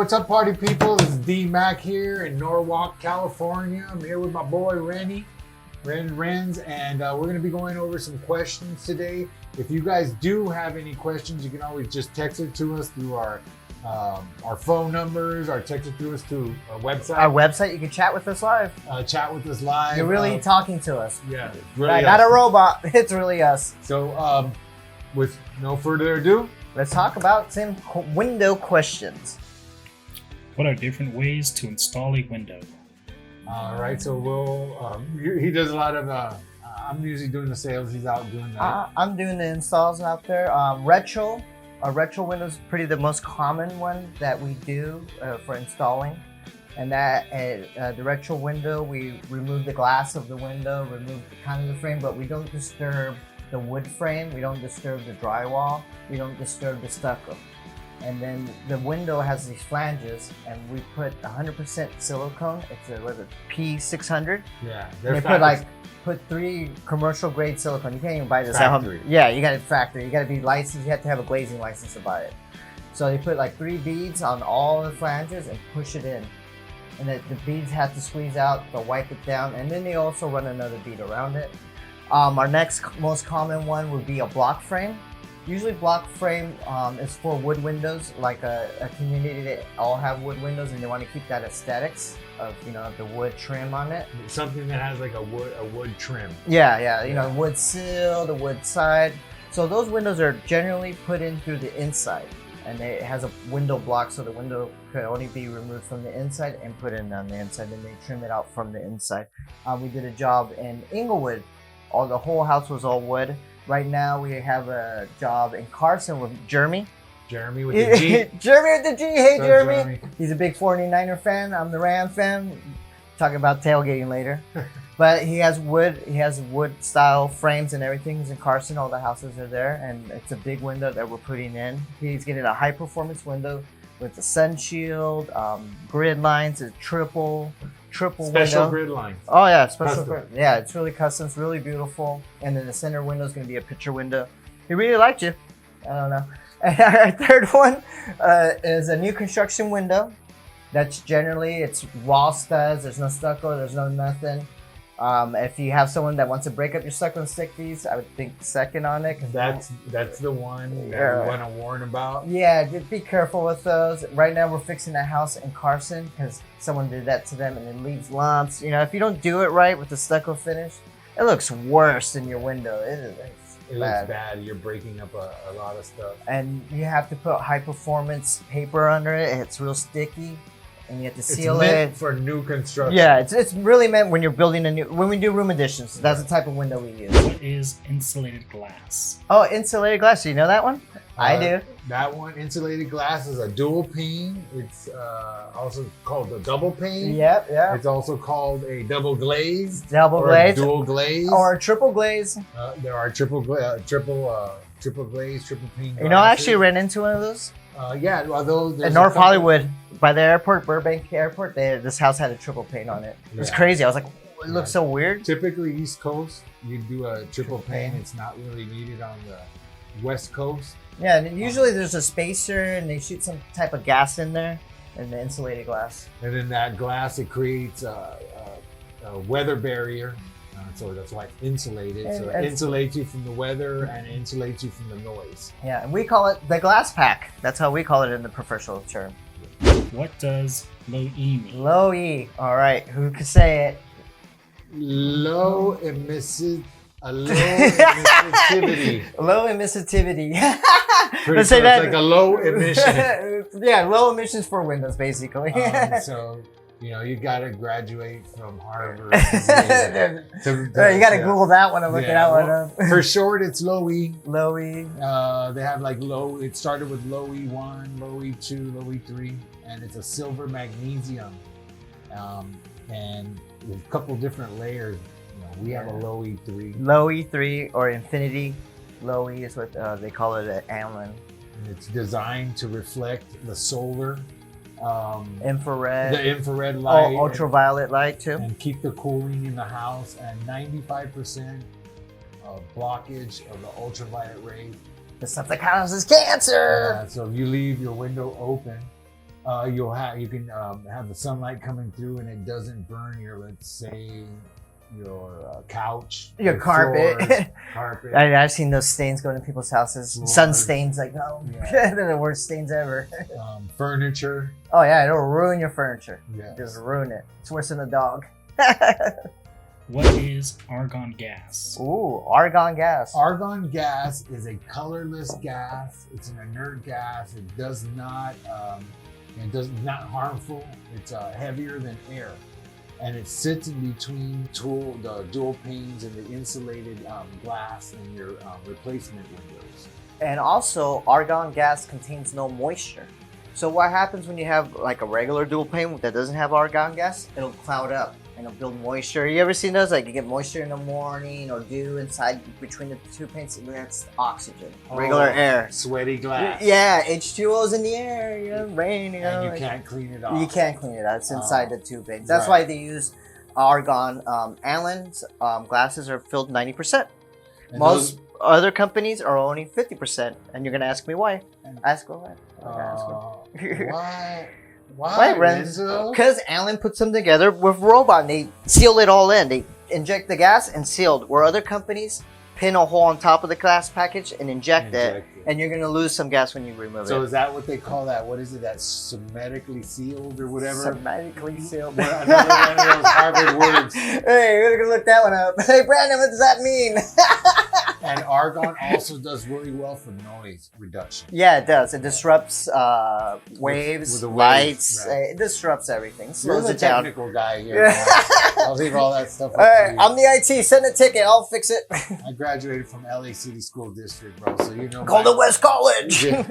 what's up, party people? This is D-Mac here in Norwalk, California. I'm here with my boy Renzo, and we're going to be going over some questions today. If you guys do have any questions, you can always just text it to us through our phone numbers, or text it to us through our website. Our website, you can chat with us live. Chat with us live. You're really talking to us. Yeah, really not a robot. It's really us. So, with no further ado, let's talk about some window questions. What are different ways to install a window? All right, so we'll. He does a lot of. I'm usually doing the sales. He's out doing that. I'm doing the installs out there. Retro. A retro window is pretty the most common one that we do for installing. And that the retro window, we remove the glass of the window, remove kind of the frame, but we don't disturb the wood frame. We don't disturb the drywall. We don't disturb the stucco. And then the window has these flanges, and we put 100% silicone. It's a P600. Yeah, they put 3 commercial grade silicone. You can't even buy this factory. at home. Yeah, you got it factory. You got to be licensed. You have to have a glazing license to buy it. So they put like 3 beads on all the flanges and push it in. And the beads have to squeeze out. They'll wipe it down, and then they also run another bead around it. Our next most common one would be a block frame. Usually block frame is for wood windows, like a community that all have wood windows and they want to keep that aesthetics of, the wood trim on it. Something that has like a wood trim. Yeah. Wood sill, the wood side. So those windows are generally put in through the inside, and it has a window block, so the window could only be removed from the inside and put in on the inside, and they trim it out from the inside. We did a job in Inglewood. The whole house was all wood. Right now we have a job in Carson with Jeremy. Jeremy with the G. Jeremy with the G. Hey, So Jeremy. He's a big 49er fan. I'm the Ram fan. Talking about tailgating later. But he has wood style frames and everything. He's in Carson. All the houses are there, and it's a big window that we're putting in. He's getting a high performance window with the sun shield, grid lines, a triple Special window. grid line. Oh yeah, special Custom. grid. Yeah, it's really custom. It's really beautiful. And then the center window is going to be a picture window. He really liked you. I don't know. And our third one is a new construction window. That's generally, it's raw studs. There's no stucco. There's no nothing. If you have someone that wants to break up your stucco and stick these, I would think second on it. That's the one that we want to warn about. Yeah, just be careful with those. Right now we're fixing a house in Carson because someone did that to them and it leaves lumps. If you don't do it right with the stucco finish, it looks worse than your window. It looks bad. You're breaking up a lot of stuff. And you have to put high performance paper under it. It's real sticky. And you have to seal it's it. meant for new construction. Yeah, it's really meant when you're building when we do room additions. That's the type of window we use. What is insulated glass? Oh, insulated glass. Do you know that one? I do. That one, insulated glass, is a dual pane. It's also called a double pane. Yep. It's also called a double glaze. Double glaze. Dual glaze. Or a triple glaze. There are triple glaze, triple pane glasses. I actually ran into one of those. Yeah, although In North Hollywood, by the airport, Burbank Airport, this house had a triple pane on it. It was crazy. I was like, it looks so weird. Typically, East Coast, you do a triple pane. It's not really needed on the West Coast. Yeah, and usually there's a spacer, and they shoot some type of gas in there, in the insulated glass. And then that glass, it creates a weather barrier. So that's why it's insulated. So it insulates you from the weather and it insulates you from the noise. Yeah, and we call it the glass pack. That's how we call it in the professional term. What does low E mean? Low E. All right, who could say it? Low emissivity. Low emissivity. Let's say that. It's like a low emission. Yeah, low emissions for windows, basically. So, you got to graduate from Harvard. You got to Google that one and look that one up. For short, it's low E. Low E. They have it started with low E1, low E2, low E3, and it's a silver magnesium. And with a couple different layers. We have a low E3. Low E3 or infinity. Low E is what they call it at Allen. And it's designed to reflect the solar. Infrared. The infrared light. Ultraviolet light too. And keep the cooling in the house, and 95% of blockage of the ultraviolet rays. The stuff that causes cancer. So if you leave your window open, You can have the sunlight coming through and it doesn't burn your, let's say, your couch, Your carpet. floors, carpet. I've seen those stains going to people's houses. Floors. Sun stains, like, no, Yeah. they're the worst stains ever. Furniture. Oh yeah, it'll ruin your furniture. Yes. Just ruin it. It's worse than a dog. What is argon gas? Ooh, argon gas. Argon gas is a colorless gas. It's an inert gas. It does not not harmful. It's heavier than air, and it sits in between the dual panes and the insulated glass in your replacement windows. And also, argon gas contains no moisture. So what happens when you have like a regular dual pane that doesn't have argon gas? It'll cloud up and it'll build moisture. You ever seen those? Like you get moisture in the morning or dew inside between the two panes. That's oxygen, regular air. Sweaty glass. Yeah, H2O's in the air. Rain. And you can't clean it off. You can't clean it out. It's inside the two panes. That's right. why they use argon. Allen's glasses are filled 90%. And Most other companies are only 50%. And you're gonna ask me why? Ask me why. Why? Why, Renzo? Because Allen puts them together with robot. They seal it all in. They inject the gas and sealed. Where other companies pin a hole on top of the glass package and inject it, and you're gonna lose some gas when you remove it. So is that what they call that? What is it? That symmetrically sealed or whatever? Symmetrically sealed. Another one of those Harvard words. Hey, we're gonna look that one up. Hey, Brandon, what does that mean? And argon also does really well for noise reduction. Yeah, it does. It disrupts waves, with the lights. right. It disrupts everything. You're Slows the it down. technical guy here. Man. I'll leave all that stuff up All right, to you. I'm the IT. Send a ticket. I'll fix it. I graduated from LA City School District, bro. So you know. Golden West College. Yeah,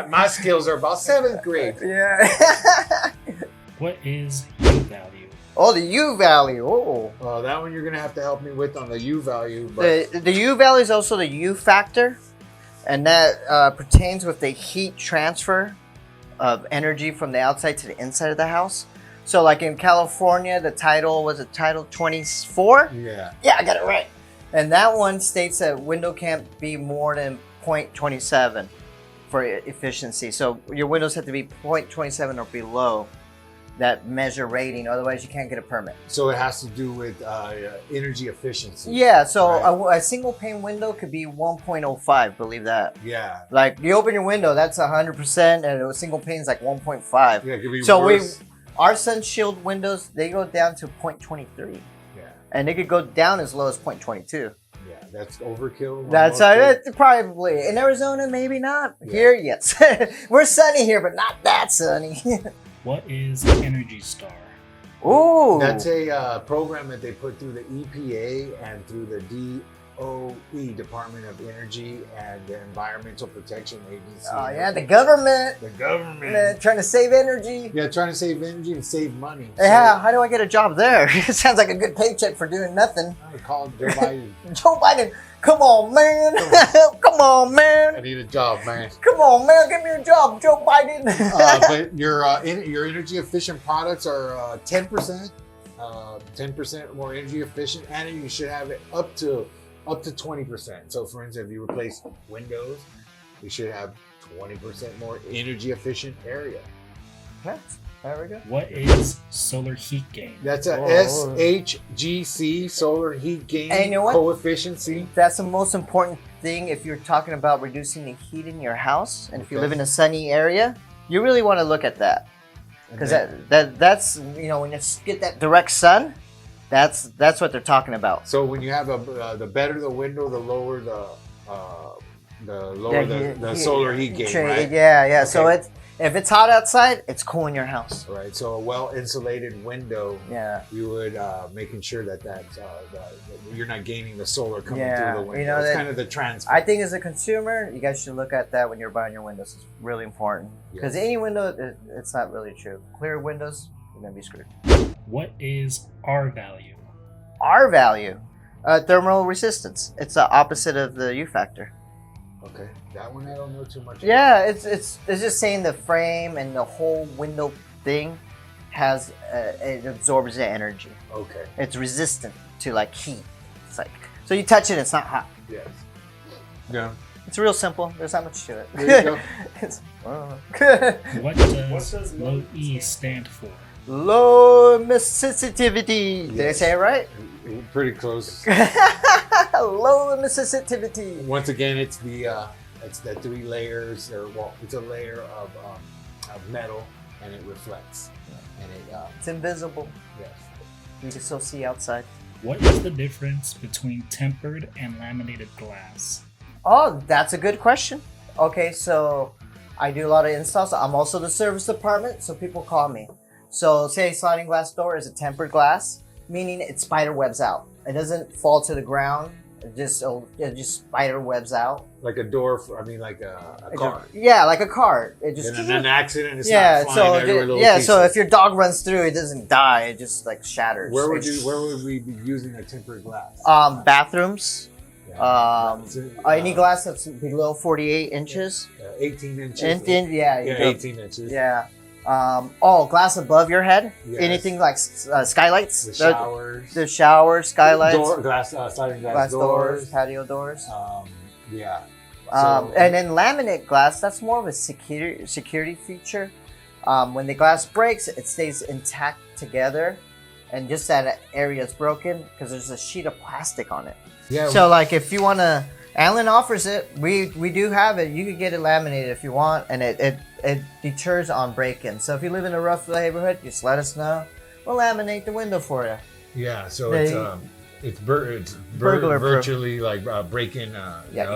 my skills are about 7th grade. Yeah. What is U value? Oh, the U value. Oh. Well, that one you're gonna have to help me with on the U value. But The U value is also the U factor, and that pertains with the heat transfer of energy from the outside to the inside of the house. So, like in California, the title was Title 24. yeah. Yeah, I got it right. And that one states that window can't be more than 0.27 for efficiency. So your windows have to be 0.27 or below that measure rating, otherwise you can't get a permit. So it has to do with energy efficiency. Yeah, so Right. a single pane window could be 1.05, believe that. Yeah. Like you open your window, that's 100%, and a single pane is like 1.5. Yeah, it could be So worse. our sun shield windows, they go down to 0.23, Yeah. and they could go down as low as 0.22. Yeah, that's overkill. on That's most places. it. Probably in Arizona, maybe not. Yeah. Here, yes, we're sunny here, but not that sunny. What is Energy Star? Ooh, That's a program that they put through the EPA and through the DOE, Department of Energy and the Environmental Protection Agency. oh yeah, the government. The government. Trying to save energy. Yeah, trying to save energy and save money. Yeah, how do I get a job there? It sounds like a good paycheck for doing nothing. I would call Joe Biden. Joe Biden, come on, man. Come on, I man. need a job, man. Come on, man. Give me a job, Joe Biden. But your energy efficient products are 10%, 10% more energy efficient, and you should have it up to 20%. So, for instance, if you replace windows, you should have 20% more energy efficient area. There we go. What is solar heat gain? That's a Whoa. SHGC, solar heat gain And you know what? coefficient. That's the most important thing if you're talking about reducing the heat in your house, and if you Okay. live in a sunny area, you really want to look at that, because that's when you get that direct sun, that's what they're talking about. So when you have the better the window, the lower the solar heat gain, right? Yeah. So Okay. if it's hot outside, it's cool in your house. Right. So a well-insulated window, Yeah. you would making sure that you're not gaining the solar coming Yeah, through the window. you know It's that- kind of the transfer. I think as a consumer, you guys should look at that when you're buying your windows. It's really important, because Yes. any window, it's not really true. Clear windows, you're gonna be screwed. What is R value? R value, thermal resistance. It's the opposite of the U factor. Okay, that one I don't know too much about. Yeah, it's just saying the frame and the whole window thing has it absorbs the energy. Okay. It's resistant to like heat. It's like, so you touch it, it's not hot. Yes. Yeah. It's real simple. There's not much to it. There you go. It's, What does low E stand for? low sensitivity. Did I Yes. say it right? Pretty close. Low sensitivity. Once again, it's the 3 layers, it's a layer of metal, and it reflects, and it It's invisible. yes. You can still see outside. What is the difference between tempered and laminated glass? Oh, that's a good question. Okay, so I do a lot of installs. I'm also the service department, so people call me. So say a sliding glass door is a tempered glass, meaning it spider webs out. It doesn't fall to the ground. It just spider webs out. Like a door, like a car. Yeah, like a car. It just And an accident, it's yeah. not So flying everywhere. Little yeah. pieces. So if your dog runs through, it doesn't die. It just like shatters. Where would we be using a tempered glass? Bathrooms. Yeah. Any glass that's below 48 inches. 18 inches. Yeah. Yeah, 18 inches. Yeah. Glass above your head. Yes. Anything like skylights. The showers. The showers, skylights. Sliding glass doors, patio doors. Yeah. And then laminate glass, that's more of a security feature. When the glass breaks, it stays intact together, and just that area is broken because there's a sheet of plastic on it. Yeah. So like if you want to, Alan offers it. We do have it. You could get it laminated if you want, and it deters on break-in. So if you live in a rough neighborhood, just let us know. We'll laminate the window for you. Yeah. So it's Burglar-proof. virtually like break-in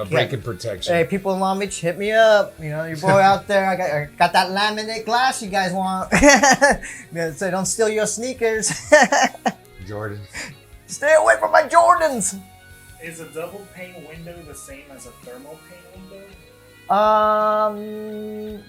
break-in protection. Hey, people in Long Beach, hit me up. You know, your boy out there. I got that laminate glass you guys want. Yeah, so don't steal your sneakers. Jordan. Stay away from my Jordans. Is a double pane window the same as a thermal pane window?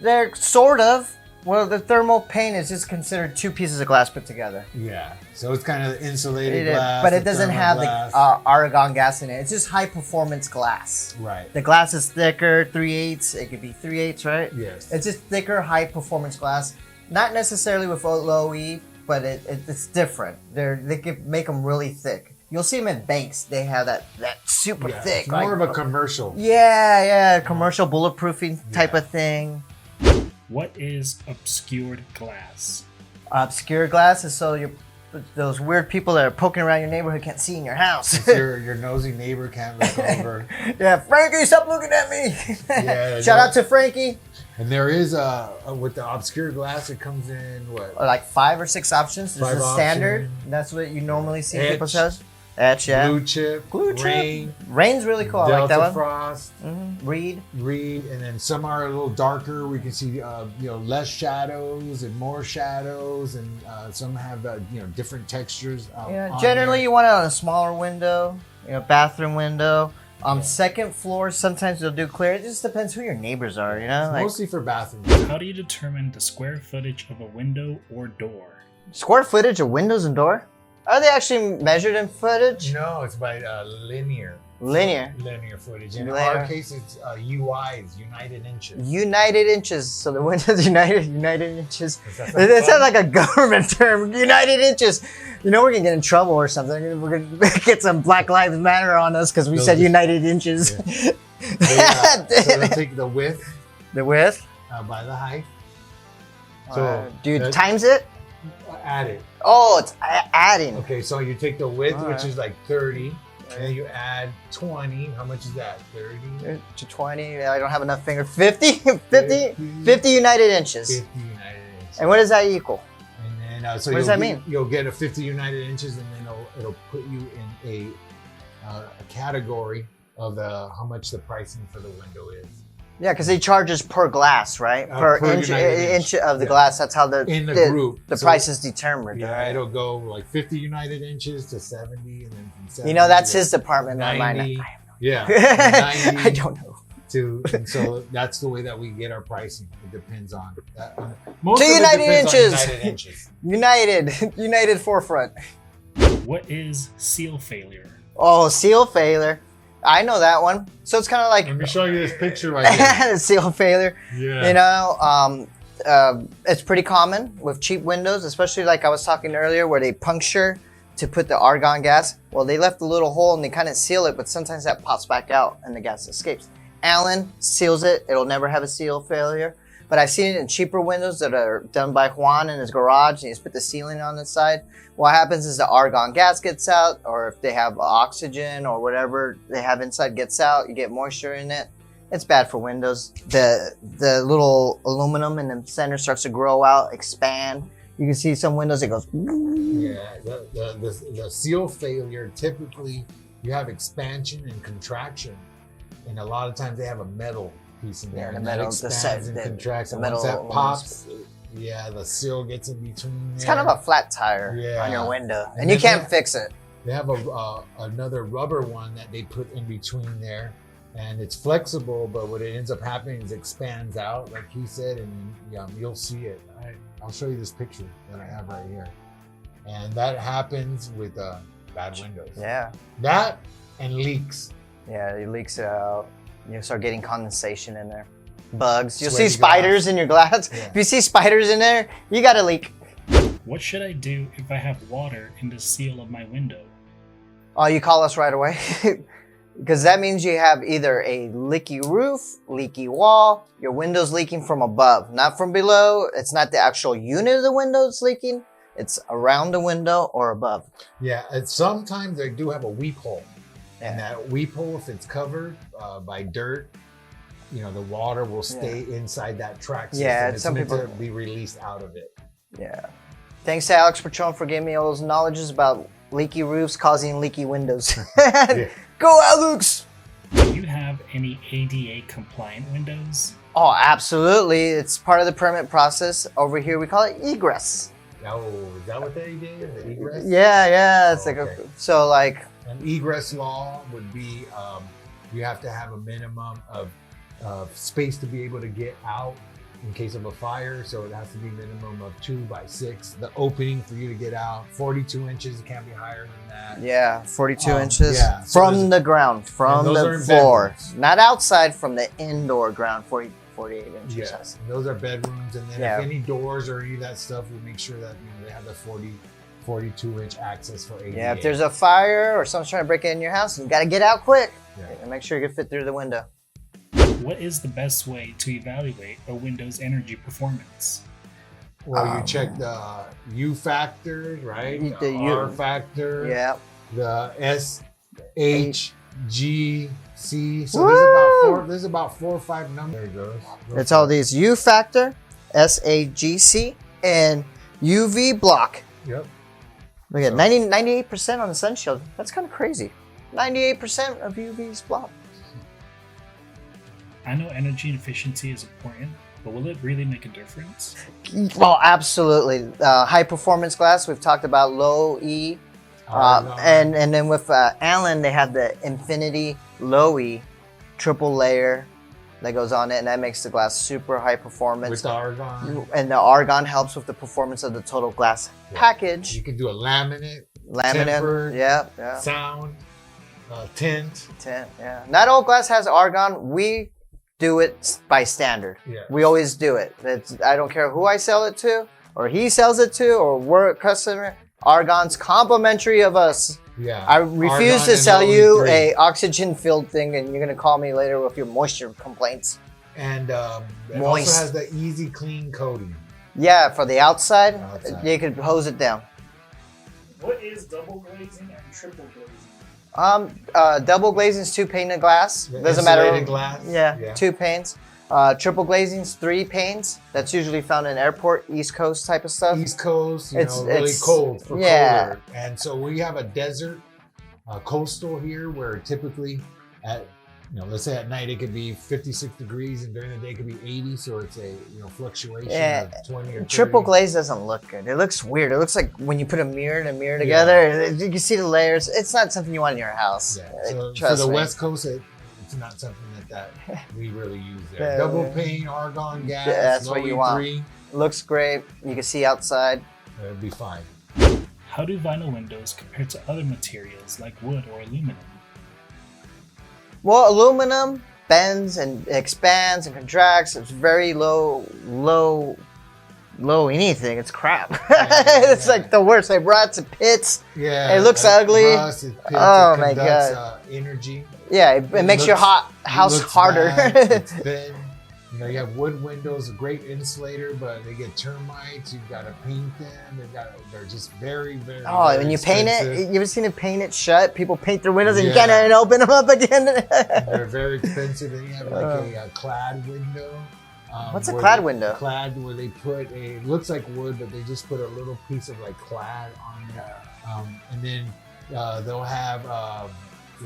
They're sort of. Well, the thermal pane is just considered 2 pieces of glass put together. Yeah. So it's kind of insulated It is, glass. but it the doesn't thermal have glass. the argon gas in it. It's just high performance glass. Right. The glass is thicker, 3/8. It could be 3/8, right? Yes. It's just thicker, high performance glass. Not necessarily with low E, but it's different. They can make them really thick. You'll see them in banks. They have that super thick. It's more of a commercial. Yeah, commercial bulletproofing type of thing. What is obscured glass? Obscure glass is so those weird people that are poking around your neighborhood can't see in your house. your nosy neighbor can't look over. Yeah, Frankie, stop looking at me. Yeah, Shout out to Frankie. And there is with the obscure glass, it comes in what? Like 5 or 6 options. There's 5 a standard. options. That's what you normally see Etch. people says. Etch, yeah. Blue chip, rain, Rain's really cool. I Delta like that one. frost, Reed. and then some are a little darker. We can see less shadows and more shadows, and some have different textures. Yeah, on generally there. you want it on a smaller window, bathroom window. Second floor, sometimes they'll do clear. It just depends who your neighbors are, Mostly for bathrooms. How do you determine the square footage of a window or door? Square footage of windows and door? Are they actually measured in footage? No, it's by linear footage. In Linear. our case, it's UIs, United Inches. United inches. So the windows united inches. Does that It sound sounds like a government term. United inches. We're gonna get in trouble or something. We're gonna get some Black Lives Matter on us because we said United inches. Yeah. So they'll take the width The width. by the height. So Times it. add it. Oh, it's adding. Okay, so you take the width, All which right. is like 30, and then you add 20. How much is that? 30? To 20. I don't have enough finger. 50? 50 United inches. 50 United Inches. And what does that equal? And then, so What does that mean? You'll get a 50 United Inches, and then it'll put you in a category of how much the pricing for the window is. Yeah, because he charges per glass, right? Per inch of the glass. That's how the group. The price is determined. Yeah, right? it'll go like 50 United Inches to 70, and then from 70 that's to his department, not mine. 90. I have Yeah, no- 90 I don't know. and so that's the way that we get our pricing. It depends on that. To United Inches. United Inches. United forefront. What is seal failure? Oh, seal failure. I know that one. So it's kind of like Let me show you this picture right here. seal failure. Yeah. It's pretty common with cheap windows, especially like I was talking earlier, where they puncture to put the argon gas. Well, they left a little hole and they kind of seal it, but sometimes that pops back out and the gas escapes. Allen seals it. It'll never have a seal failure. But I've seen it in cheaper windows that are done by Juan in his garage, and you just put the sealing on the side. What happens is the argon gas gets out, or if they have oxygen or whatever they have inside gets out, you get moisture in it. It's bad for windows. The little aluminum in the center starts to grow out, expand. You can see some windows, it goes. Yeah, the seal failure, typically you have expansion and contraction. And a lot of times they have a metal piece in there. Yeah, and the metal, that expands and contracts. the And metal once that pops, yeah, the seal gets in between there. It's kind of a flat tire on your window, and you can't fix it. They have another rubber one that they put in between there, and it's flexible, but what it ends up happening is it expands out, like he said, and you'll see it. I'll show you this picture that I have right here. And that happens with bad windows. Yeah. That and leaks. Yeah, it leaks out. You start getting condensation in there. Bugs. You'll Sweaty see spiders glass. in your glass. Yeah. If you see spiders in there, you got a leak. What should I do if I have water in the seal of my window? Oh, you call us right away. Because that means you have either a leaky roof, leaky wall, your window's leaking from above, not from below. It's not the actual unit of the window that's leaking. It's around the window or above. Yeah, and sometimes they do have a weep hole. Yeah. And that weep hole, if it's covered by dirt, the water will stay inside that track system. Yeah, it's some meant people to be released out of it. Yeah. Thanks to Alex Patron for giving me all those knowledges about leaky roofs causing leaky windows. Yeah. Go, Alex! Do you have any ADA compliant windows? Oh, absolutely. It's part of the permit process. Over here, we call it egress. Oh, is that what they did? The egress? Yeah. It's Okay. An egress law would be you have to have a minimum of space to be able to get out in case of a fire. So it has to be minimum of 2 by 6. The opening for you to get out, 42 inches. It can't be higher than that. Yeah, 42 inches yeah. So from the ground, from those are the in floor. bedrooms. Not outside, from the indoor ground, 48 inches. Yes, and those are bedrooms. And then Yeah. if any doors or any of that stuff, we make sure that they have the 42-inch access for ADA. Yeah, if there's a fire or someone's trying to break in your house, you got to get out quick. Yeah. And make sure you can fit through the window. What is the best way to evaluate a window's energy performance? Well, you check the U factors, right? The U. R factor. Yeah. The SHGC. So Woo! there's about 4 or 5 numbers. There it goes. It's all these U factor, SAGC, and UV block. Yep. Look at 98% on the sun shield. That's kind of crazy. 98% of UV's blocked. I know energy efficiency is important, but will it really make a difference? Well, absolutely. High performance glass, we've talked about low E. And then with Allen, they have the Infinity Low E triple layer that goes on it, and that makes the glass super high performance. With the Argon. And the Argon helps with the performance of the total glass package. You can do a laminate, Laminate, yeah. sound, tint. Yeah. Not all glass has Argon. We do it by standard. Yeah. We always do it. I don't care who I sell it to, or he sells it to, or we're a customer. Argon's complimentary of us. Yeah. I refuse Argon to and sell you OE3. a oxygen-filled thing, and you're gonna call me later with your moisture complaints. And it Moist. also has the easy clean coating. Yeah, for the outside, Outside. you could hose it down. What is double glazing and triple glazing? Double glazing is 2 pane of glass. The Doesn't matter. insulated glass. Yeah, 2 panes. Triple glazing is 3 panes. That's usually found in airport, East Coast type of stuff. East Coast, It's- really it's- cold for yeah. colder. And so we have a desert coastal here where typically at let's say at night it could be 56 degrees and during the day it could be 80. So it's a fluctuation Yeah. of 20 or 30. Triple glaze doesn't look good. It looks weird. It looks like when you put a mirror and a mirror together, you can see the layers. It's not something you want in your house. Yeah. So for Trust the me. West Coast, it's not something that we really use there. Yeah, Double yeah. pane, argon gas, Yeah, that's what low you want. E3, Looks great. You can see outside. it'd be fine. How do vinyl windows compare to other materials like wood or aluminum? Well, aluminum bends and expands and contracts. It's very low low anything. It's crap. It's Yeah. like the worst. Like ruts and pits. Yeah, It looks ugly. Rust, it pits, Oh it my conducts, God. Energy. Yeah, it makes your looks- house looks harder. bad, it's thin. You know, you have wood windows, a great insulator, but they get termites. You've got to paint them. They're just very, very. Oh, very when you paint expensive. it, you ever seen it paint it shut? People paint their windows and you Yeah. can't open them up again. They're very expensive. Then you have like a clad window. What's a where clad they- window? Clad, where they put it looks like wood, but they just put a little piece of like clad on it, and then they'll have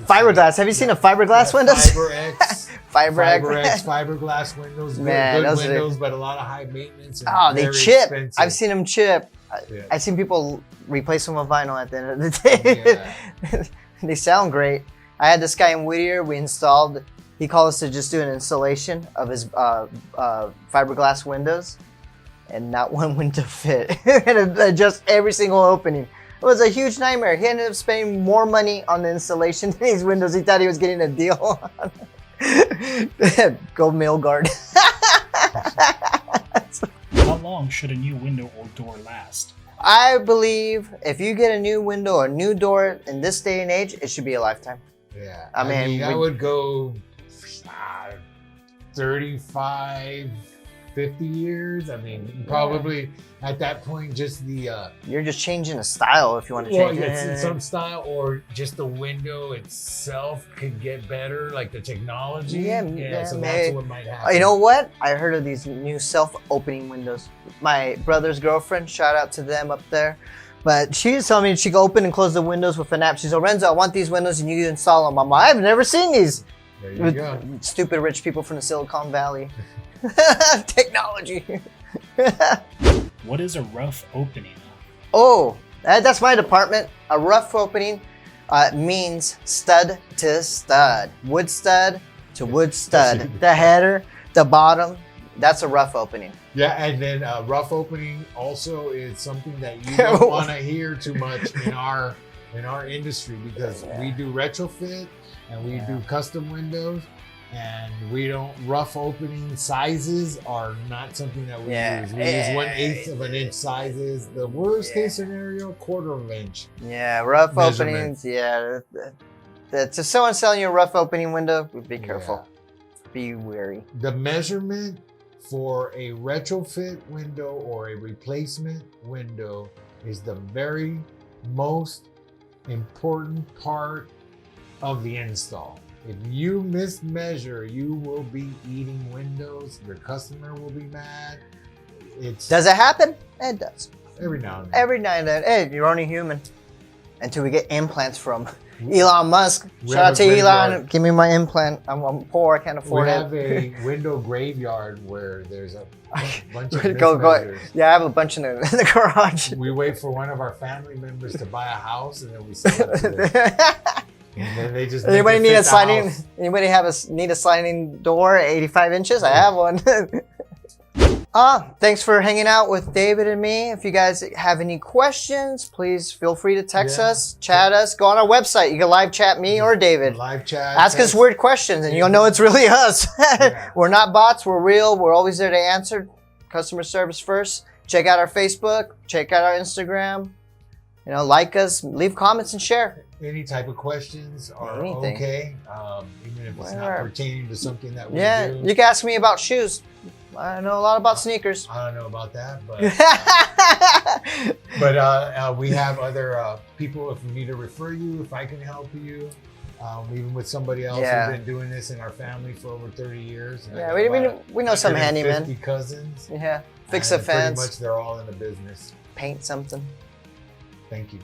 Fiberglass. Have you seen a fiberglass window? FiberX, Fiberglass. fiberglass windows. Man, good those are- windows, but a lot of high maintenance. And Oh, they very chip. expensive. I've seen them chip. Yeah. I've seen people replace them with vinyl at the end of the day. They sound great. I had this guy in Whittier. We installed. He called us to just do an installation of his fiberglass windows, and not one window fit. And adjust every single opening. It was a huge nightmare. He ended up spending more money on the installation than these windows. He thought he was getting a deal. Go Mill Guard. How long should a new window or door last? I believe if you get a new window or a new door in this day and age, it should be a lifetime. Yeah, I mean, I would go 35, 50 years. I mean, probably at that point, just the You're just changing the style if you want to well, change it's it. some style, or just the window itself could get better, like the technology. Yeah, So maybe. that's what might happen. You know what? I heard of these new self-opening windows. My brother's girlfriend, shout out to them up there. But she was telling me she could open and close the windows with an app. She's like, Renzo, I want these windows and you install them. I'm like, I've never seen these. There you go. Stupid rich people from the Silicon Valley. Technology. What is a rough opening? Oh, that's my department. A rough opening means stud to stud. Wood stud to wood stud. The header, the bottom, that's a rough opening. Yeah, and then rough opening also is something that you don't want to hear too much in our industry, because we do retrofit and we do custom windows, and we don't rough opening sizes are not something that we use. We use 1/8 of an inch sizes. The worst case scenario, 1/4 of an inch. Yeah, rough Measurements. openings. Yeah, to someone selling you a rough opening window, be careful. Be wary. The measurement for a retrofit window or a replacement window is the very most important part of the install. If you mismeasure, you will be eating windows. Your customer will be mad. Does it happen? It does. Every now and then. Every now and then. Hey, you're only human. Until we get implants from Elon Musk. We Shout have out to a Elon. graveyard. Give me my implant. I'm poor. I can't We afford have it. a window graveyard where there's a bunch of Go. mismeasures. Yeah, I have a bunch in the garage. We wait for one of our family members to buy a house, and then we sell it to them. And then they just Anybody make it need fit a the sliding? house. Anybody need a sliding door, 85 inches? I have one. Thanks for hanging out with David and me. If you guys have any questions, please feel free to text us, chat us, go on our website. You can live chat me or David. Live chat. Ask us text. weird questions and you'll know it's really us. Yeah. We're not bots, we're real. We're always there to answer. Customer service first. Check out our Facebook, check out our Instagram. You know, like us, leave comments and share. Any type of questions are Anything. okay, even if it's not Whatever. pertaining to something that we Yeah, do. you can ask me about shoes. I know a lot about sneakers. I don't know about that, but we have other people. If we need to refer you, if I can help you, even with somebody else Yeah. who's been doing this in our family for over 30 years. And I Yeah, got we know some 150 handymen. cousins. Yeah, fix a and pretty fence, much they're all in the business. paint something. Thank you.